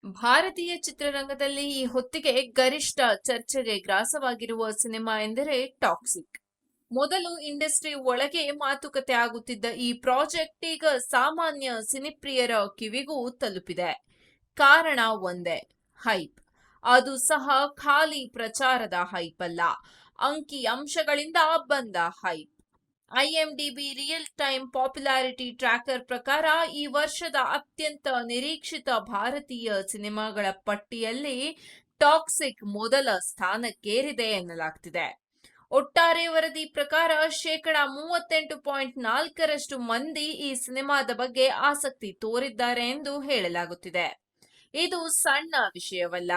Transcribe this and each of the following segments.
ಭಾರತೀಯ ಚಿತ್ರರಂಗದಲ್ಲಿ ಈ ಹೊತ್ತಿಗೆ ಗರಿಷ್ಠ ಚರ್ಚೆಗೆ ಗ್ರಾಸವಾಗಿರುವ ಸಿನಿಮಾ ಎಂದರೆ ಟಾಕ್ಸಿಕ್. ಮೊದಲು ಇಂಡಸ್ಟ್ರಿ ಒಳಗೆ ಮಾತುಕತೆ ಆಗುತ್ತಿದ್ದ ಈ ಪ್ರಾಜೆಕ್ಟ್ ಈಗ ಸಾಮಾನ್ಯ ಸಿನಿಪ್ರಿಯರ ಕಿವಿಗೂ ತಲುಪಿದೆ. ಕಾರಣ ಒಂದೇ, ಹೈಪ್. ಅದು ಸಹ ಖಾಲಿ ಪ್ರಚಾರದ ಹೈಪ್ ಅಲ್ಲ, ಅಂಕಿ ಅಂಶಗಳಿಂದ ಬಂದ hype. ಐಎಂಡಿಬಿ real time popularity tracker ಪ್ರಕಾರ ಈ ವರ್ಷದ ಅತ್ಯಂತ ನಿರೀಕ್ಷಿತ ಭಾರತೀಯ ಸಿನಿಮಾಗಳ ಪಟ್ಟಿಯಲ್ಲಿ ಟಾಕ್ಸಿಕ್ ಮೊದಲ ಸ್ಥಾನಕ್ಕೇರಿದೆ ಎನ್ನಲಾಗ್ತಿದೆ. ಒಟ್ಟಾರೆ ವರದಿ ಪ್ರಕಾರ 38.4% ಮಂದಿ ಈ ಸಿನಿಮಾದ ಬಗ್ಗೆ ಆಸಕ್ತಿ ತೋರಿದ್ದಾರೆ ಎಂದು ಹೇಳಲಾಗುತ್ತಿದೆ. ಇದು ಸಣ್ಣ ವಿಷಯವಲ್ಲ,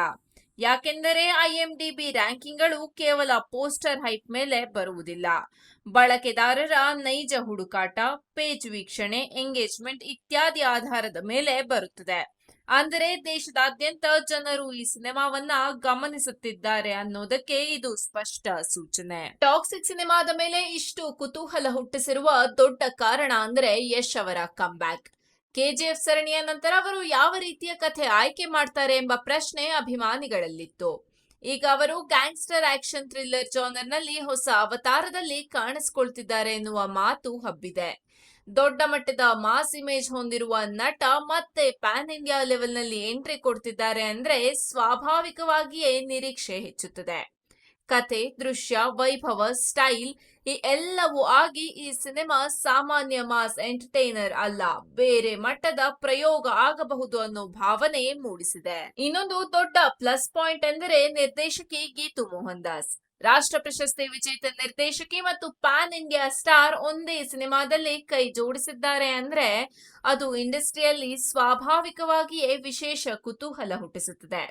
ಯಾಕೆಂದರೆ ಐಎಂಡಿಬಿ ರ್ಯಾಂಕಿಂಗ್ಗಳು ಕೇವಲ ಪೋಸ್ಟರ್ ಹೈಪ್ ಮೇಲೆ ಬರುವುದಿಲ್ಲ. ಬಳಕೆದಾರರ ನೈಜ ಹುಡುಕಾಟ, ಪೇಜ್ ವೀಕ್ಷಣೆ, ಎಂಗೇಜ್ಮೆಂಟ್ ಇತ್ಯಾದಿ ಆಧಾರದ ಮೇಲೆ ಬರುತ್ತದೆ. ಅಂದರೆ ದೇಶದಾದ್ಯಂತ ಜನರು ಈ ಸಿನಿಮಾವನ್ನ ಗಮನಿಸುತ್ತಿದ್ದಾರೆ ಅನ್ನೋದಕ್ಕೆ ಇದು ಸ್ಪಷ್ಟ ಸೂಚನೆ. ಟಾಕ್ಸಿಕ್ ಸಿನಿಮಾದ ಮೇಲೆ ಇಷ್ಟು ಕುತೂಹಲ ಹುಟ್ಟಿಸಿರುವ ದೊಡ್ಡ ಕಾರಣ ಅಂದ್ರೆ ಯಶ್ ಅವರ ಕಂಬ್ಯಾಕ್. ಕೆಜಿಎಫ್ ಸರಣಿಯ ನಂತರ ಅವರು ಯಾವ ರೀತಿಯ ಕಥೆ ಆಯ್ಕೆ ಮಾಡ್ತಾರೆ ಎಂಬ ಪ್ರಶ್ನೆ ಅಭಿಮಾನಿಗಳಲ್ಲಿತ್ತು. ಈಗ ಅವರು ಗ್ಯಾಂಗ್ಸ್ಟರ್ ಆಕ್ಷನ್ ಥ್ರಿಲ್ಲರ್ ಜಾನರ್ನಲ್ಲಿ ಹೊಸ ಅವತಾರದಲ್ಲಿ ಕಾಣಿಸಿಕೊಳ್ತಿದ್ದಾರೆ ಎನ್ನುವ ಮಾತು ಹಬ್ಬಿದೆ. ದೊಡ್ಡ ಮಟ್ಟದ ಮಾಸ್ ಇಮೇಜ್ ಹೊಂದಿರುವ ನಟ ಮತ್ತೆ ಪ್ಯಾನ್ ಇಂಡಿಯಾ ಲೆವೆಲ್ನಲ್ಲಿ ಎಂಟ್ರಿ ಕೊಡ್ತಿದ್ದಾರೆ ಅಂದ್ರೆ ಸ್ವಾಭಾವಿಕವಾಗಿಯೇ ನಿರೀಕ್ಷೆ ಹೆಚ್ಚುತ್ತದೆ. ಕತೆ, ದೃಶ್ಯ, ವೈಭವ, ಸ್ಟೈಲ್ ಈ ಎಲ್ಲವೂ ಆಗಿ ಈ ಸಿನಿಮಾ ಸಾಮಾನ್ಯ ಮಾಸ್ ಎಂಟರ್ಟೈನರ್ ಅಲ್ಲ, ಬೇರೆ ಮಟ್ಟದ ಪ್ರಯೋಗ ಆಗಬಹುದು ಅನ್ನೋ ಭಾವನೆ ಮೂಡಿಸಿದೆ. ಇನ್ನೊಂದು ದೊಡ್ಡ ಪ್ಲಸ್ ಪಾಯಿಂಟ್ ಎಂದರೆ ನಿರ್ದೇಶಕಿ ಗೀತು ಮೋಹನ್ ದಾಸ್. ರಾಷ್ಟ್ರ ಪ್ರಶಸ್ತಿ ವಿಜೇತ ನಿರ್ದೇಶಕಿ ಮತ್ತು ಪ್ಯಾನ್ ಇಂಡಿಯಾ ಸ್ಟಾರ್ ಒಂದೇ ಸಿನಿಮಾದಲ್ಲಿ ಕೈ ಜೋಡಿಸಿದ್ದಾರೆ ಅಂದ್ರೆ ಅದು ಇಂಡಸ್ಟ್ರಿಯಲ್ಲಿ ಸ್ವಾಭಾವಿಕವಾಗಿಯೇ ವಿಶೇಷ ಕುತೂಹಲ ಹುಟ್ಟಿಸುತ್ತದೆ.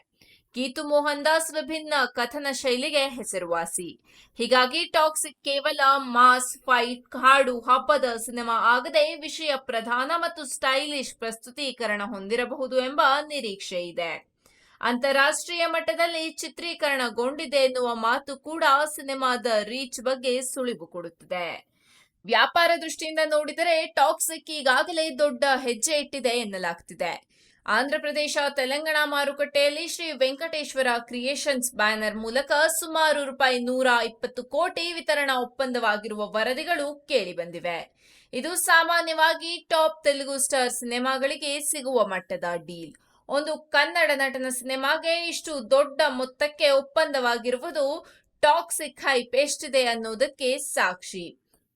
ಗೀತು ಮೋಹನ್ ದಾಸ್ ವಿಭಿನ್ನ ಕಥನ ಶೈಲಿಗೆ ಹೆಸರುವಾಸಿ. ಹೀಗಾಗಿ ಟಾಕ್ಸಿಕ್ ಕೇವಲ ಮಾಸ್, ಫೈಟ್, ಹಾಡು, ಹಬ್ಬದ ಸಿನಿಮಾ ಆಗದೆ ವಿಷಯ ಪ್ರಧಾನ ಮತ್ತು ಸ್ಟೈಲಿಶ್ ಪ್ರಸ್ತುತೀಕರಣ ಹೊಂದಿರಬಹುದು ಎಂಬ ನಿರೀಕ್ಷೆ ಇದೆ. ಅಂತಾರಾಷ್ಟ್ರೀಯ ಮಟ್ಟದಲ್ಲಿ ಚಿತ್ರೀಕರಣಗೊಂಡಿದೆ ಎನ್ನುವ ಮಾತು ಕೂಡ ಸಿನಿಮಾದ ರೀಚ್ ಬಗ್ಗೆ ಸುಳಿವು ಕೊಡುತ್ತದೆ. ವ್ಯಾಪಾರ ದೃಷ್ಟಿಯಿಂದ ನೋಡಿದರೆ ಟಾಕ್ಸಿಕ್ ಈಗಾಗಲೇ ದೊಡ್ಡ ಹೆಜ್ಜೆ ಇಟ್ಟಿದೆ ಎನ್ನಲಾಗ್ತಿದೆ. ಆಂಧ್ರಪ್ರದೇಶ, ತೆಲಂಗಾಣ ಮಾರುಕಟ್ಟೆಯಲ್ಲಿ ಶ್ರೀ ವೆಂಕಟೇಶ್ವರ ಕ್ರಿಯೇಷನ್ಸ್ ಬ್ಯಾನರ್ ಮೂಲಕ ಸುಮಾರು ₹120 ಕೋಟಿ ವಿತರಣಾ ಒಪ್ಪಂದವಾಗಿರುವ ವರದಿಗಳು ಕೇಳಿಬಂದಿವೆ. ಇದು ಸಾಮಾನ್ಯವಾಗಿ ಟಾಪ್ ತೆಲುಗು ಸ್ಟಾರ್ ಸಿನಿಮಾಗಳಿಗೆ ಸಿಗುವ ಮಟ್ಟದ ಡೀಲ್. ಒಂದು ಕನ್ನಡ ನಟನ ಸಿನಿಮಾಗೆ ಇಷ್ಟು ದೊಡ್ಡ ಮೊತ್ತಕ್ಕೆ ಒಪ್ಪಂದವಾಗಿರುವುದು ಟಾಕ್ಸಿಕ್ ಹೈಪ್ ಎಷ್ಟಿದೆ ಅನ್ನೋದಕ್ಕೆ ಸಾಕ್ಷಿ.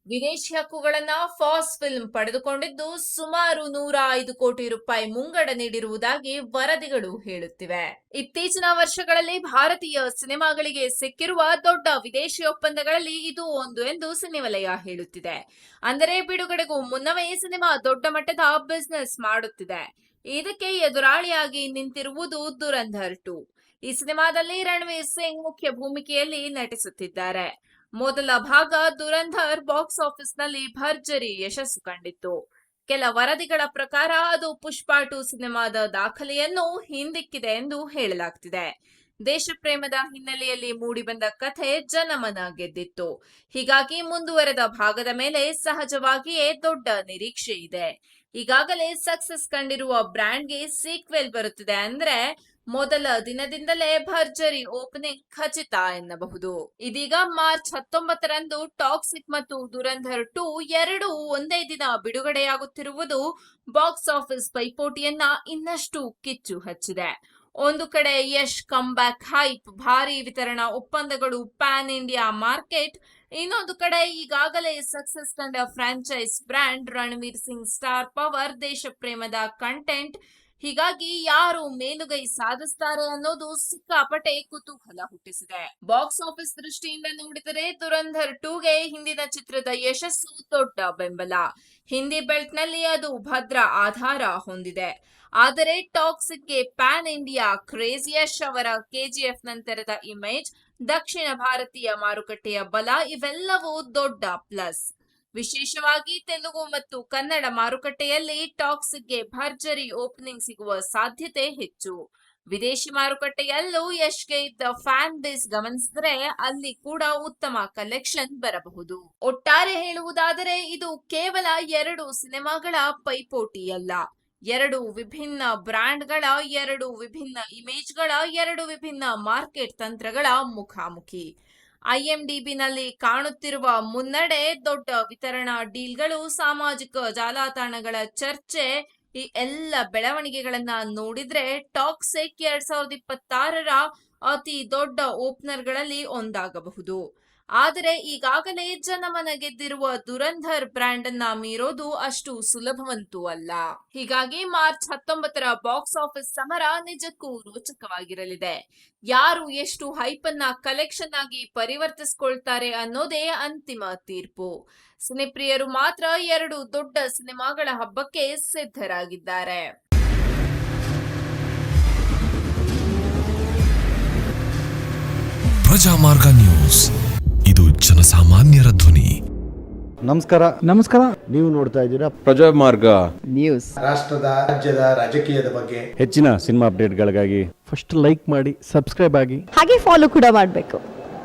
ವಿದೇಶಿ ಹಕ್ಕುಗಳನ್ನ ಫಾಸ್ ಫಿಲ್ಮ್ ಪಡೆದುಕೊಂಡಿದ್ದು ಸುಮಾರು ₹105 ಕೋಟಿ ಮುಂಗಡ ನೀಡಿರುವುದಾಗಿ ವರದಿಗಳು ಹೇಳುತ್ತಿವೆ. ಇತ್ತೀಚಿನ ವರ್ಷಗಳಲ್ಲಿ ಭಾರತೀಯ ಸಿನಿಮಾಗಳಿಗೆ ಸಿಕ್ಕಿರುವ ದೊಡ್ಡ ವಿದೇಶಿ ಒಪ್ಪಂದಗಳಲ್ಲಿ ಇದು ಒಂದು ಎಂದು ಸಿನಿವಲಯ ಹೇಳುತ್ತಿದೆ. ಅಂದರೆ ಬಿಡುಗಡೆಗೂ ಮುನ್ನವೇ ಸಿನಿಮಾ ದೊಡ್ಡ ಮಟ್ಟದ ಬಿಸಿನೆಸ್ ಮಾಡುತ್ತಿದೆ. ಇದಕ್ಕೆ ಎದುರಾಳಿಯಾಗಿ ನಿಂತಿರುವುದು ದುರಂಧರ್ 2. ಈ ಸಿನಿಮಾದಲ್ಲಿ ರಣವೀರ್ ಸಿಂಗ್ ಮುಖ್ಯ ಭೂಮಿಕೆಯಲ್ಲಿ ನಟಿಸುತ್ತಿದ್ದಾರೆ. ಮೊದಲ ಭಾಗ ದುರಂಧರ್ ಬಾಕ್ಸ್ ಆಫೀಸ್ನಲ್ಲಿ ಭರ್ಜರಿ ಯಶಸ್ಸು ಕಂಡಿತ್ತು. ಕೆಲ ವರದಿಗಳ ಪ್ರಕಾರ ಅದು ಪುಷ್ಪಾ 2 ಸಿನಿಮಾದ ದಾಖಲೆಯನ್ನು ಹಿಂದಿಕ್ಕಿದೆ ಎಂದು ಹೇಳಲಾಗ್ತಿದೆ. ದೇಶಪ್ರೇಮದ ಹಿನ್ನೆಲೆಯಲ್ಲಿ ಮೂಡಿಬಂದ ಕಥೆ ಜನಮನ ಗೆದ್ದಿತ್ತು. ಹೀಗಾಗಿ ಮುಂದುವರೆದ ಭಾಗದ ಮೇಲೆ ಸಹಜವಾಗಿಯೇ ದೊಡ್ಡ ನಿರೀಕ್ಷೆ ಇದೆ. ಈಗಾಗಲೇ ಸಕ್ಸಸ್ ಕಂಡಿರುವ ಬ್ರ್ಯಾಂಡ್ಗೆ ಸೀಕ್ವೆಲ್ ಬರುತ್ತಿದೆ ಅಂದ್ರೆ ಮೊದಲ ದಿನದಿಂದಲೇ ಭರ್ಜರಿ ಓಪನಿಂಗ್ ಖಚಿತ ಎನ್ನಬಹುದು. ಇದೀಗ ಮಾರ್ಚ್ 19ರಂದು ಟಾಕ್ಸಿಕ್ ಮತ್ತು ದುರಂಧರ್ 2 ಎರಡೂ ಒಂದೇ ದಿನ ಬಿಡುಗಡೆಯಾಗುತ್ತಿರುವುದು ಬಾಕ್ಸ್ ಆಫೀಸ್ ಪೈಪೋಟಿಯನ್ನ ಇನ್ನಷ್ಟು ಕಿಚ್ಚು ಹಚ್ಚಿದೆ. ಒಂದು ಕಡೆ ಯಶ್ ಕಂಬ್ಯಾಕ್ ಹೈಪ್, ಭಾರಿ ವಿತರಣಾ ಒಪ್ಪಂದಗಳು, ಪ್ಯಾನ್ ಇಂಡಿಯಾ ಮಾರ್ಕೆಟ್. ಇನ್ನೊಂದು ಕಡೆ ಈಗಾಗಲೇ ಸಕ್ಸಸ್ ಕಂಡ franchise brand, Ranveer Singh star power, ದೇಶ ಪ್ರೇಮದ ಕಂಟೆಂಟ್. ಹೀಗಾಗಿ ಯಾರು ಮೇಲುಗೈ ಸಾಧಿಸ್ತಾರೆ ಅನ್ನೋದು ಸಿಕ್ಕಾಪಟ್ಟೆ ಕುತೂಹಲ ಹುಟ್ಟಿಸಿದೆ. ಬಾಕ್ಸ್ ಆಫೀಸ್ ದೃಷ್ಟಿಯಿಂದ ನೋಡಿದರೆ ದುರಂಧರ್ 2ಗೆ ಹಿಂದಿನ ಚಿತ್ರದ ಯಶಸ್ಸು ದೊಡ್ಡ ಬೆಂಬಲ. ಹಿಂದಿ ಬೆಲ್ಟ್ ನಲ್ಲಿ ಅದು ಭದ್ರ ಆಧಾರ ಹೊಂದಿದೆ. ಆದರೆ ಟಾಕ್ಸಿಕ್ಗೆ ಪ್ಯಾನ್ ಇಂಡಿಯಾ ಕ್ರೇಜ್, ಯಶ್ ಅವರ ಕೆಜಿಎಫ್ ನಂತರದ ಇಮೇಜ್, ದಕ್ಷಿಣ ಭಾರತೀಯ ಮಾರುಕಟ್ಟೆಯ ಬಲ ಇವೆಲ್ಲವೂ ದೊಡ್ಡ ಪ್ಲಸ್. ವಿಶೇಷವಾಗಿ ತೆಲುಗು ಮತ್ತು ಕನ್ನಡ ಮಾರುಕಟ್ಟೆಯಲ್ಲಿ ಟಾಕ್ಸಿಕ್ಗೆ ಭರ್ಜರಿ ಓಪನಿಂಗ್ ಸಿಗುವ ಸಾಧ್ಯತೆ ಹೆಚ್ಚು. ವಿದೇಶಿ ಮಾರುಕಟ್ಟೆಯಲ್ಲೂ ಯಶ್ಗೆ ಇದ್ದ ಫ್ಯಾನ್ ಬೇಸ್ ಗಮನಿಸಿದರೆ ಅಲ್ಲಿ ಕೂಡ ಉತ್ತಮ ಕಲೆಕ್ಷನ್ ಬರಬಹುದು. ಒಟ್ಟಾರೆ ಹೇಳುವುದಾದರೆ ಇದು ಕೇವಲ 2 ಸಿನಿಮಾಗಳ ಪೈಪೋಟಿಯಲ್ಲ, ಎರಡು ವಿಭಿನ್ನ ಬ್ರ್ಯಾಂಡ್ಗಳ, ಎರಡು ವಿಭಿನ್ನ ಇಮೇಜ್ಗಳ, ಎರಡು ವಿಭಿನ್ನ ಮಾರ್ಕೆಟ್ ತಂತ್ರಗಳ ಮುಖಾಮುಖಿ. ಐಎಂಡಿಬಿನಲ್ಲಿ ಕಾಣುತ್ತಿರುವ ಮುನ್ನಡೆ, ದೊಡ್ಡ ವಿತರಣಾ ಡೀಲ್ಗಳು, ಸಾಮಾಜಿಕ ಜಾಲತಾಣಗಳ ಚರ್ಚೆ, ಈ ಎಲ್ಲ ಬೆಳವಣಿಗೆಗಳನ್ನ ನೋಡಿದ್ರೆ ಟಾಕ್ಸಿಕ್ 2026ರ ಅತಿ ದೊಡ್ಡ ಓಪನರ್ಗಳಲ್ಲಿ ಒಂದಾಗಬಹುದು. ಆದರೆ ಈಗಾಗಲೇ ಜನಮನ ಗೆದ್ದಿರುವ ದುರಂಧರ್ ಬ್ರ್ಯಾಂಡ್ ಅನ್ನ ಮೀರೋದು ಅಷ್ಟು ಸುಲಭವಂತೂ ಅಲ್ಲ. ಹೀಗಾಗಿ ಮಾರ್ಚ್ 19ರ ಬಾಕ್ಸ್ ಆಫೀಸ್ ಸಮರ ನಿಜಕ್ಕೂ ರೋಚಕವಾಗಿರಲಿದೆ. ಯಾರು ಎಷ್ಟು ಹೈಪ್ ಅನ್ನ ಕಲೆಕ್ಷನ್ ಆಗಿ ಪರಿವರ್ತಿಸಿಕೊಳ್ತಾರೆ ಅನ್ನೋದೇ ಅಂತಿಮ ತೀರ್ಪು. ಸಿನಿಪ್ರಿಯರು ಮಾತ್ರ ಎರಡು ದೊಡ್ಡ ಸಿನಿಮಾಗಳ ಹಬ್ಬಕ್ಕೆ ಸಿದ್ಧರಾಗಿದ್ದಾರೆ. ಪ್ರಜಾಮಾರ್ಗ ನ್ಯೂಸ್, ಇದು ಜನಸಾಮಾನ್ಯರ ಧ್ವನಿ. ನಮಸ್ಕಾರ. ನೀವು ನೋಡ್ತಾ ಇದ್ದೀರಾ ಪ್ರಜಾಮಾರ್ಗ ನ್ಯೂಸ್. ರಾಷ್ಟ್ರದ ರಾಜ್ಯದ ರಾಜಕೀಯದ ಬಗ್ಗೆ ಹೆಚ್ಚಿನ ಸಿನಿಮಾ ಅಪ್ಡೇಟ್ಗಳಿಗಾಗಿ ಫಸ್ಟ್ ಲೈಕ್ ಮಾಡಿ, ಸಬ್ಸ್ಕ್ರೈಬ್ ಆಗಿ, ಹಾಗೆ ಫಾಲೋ ಕೂಡ ಮಾಡಬೇಕು.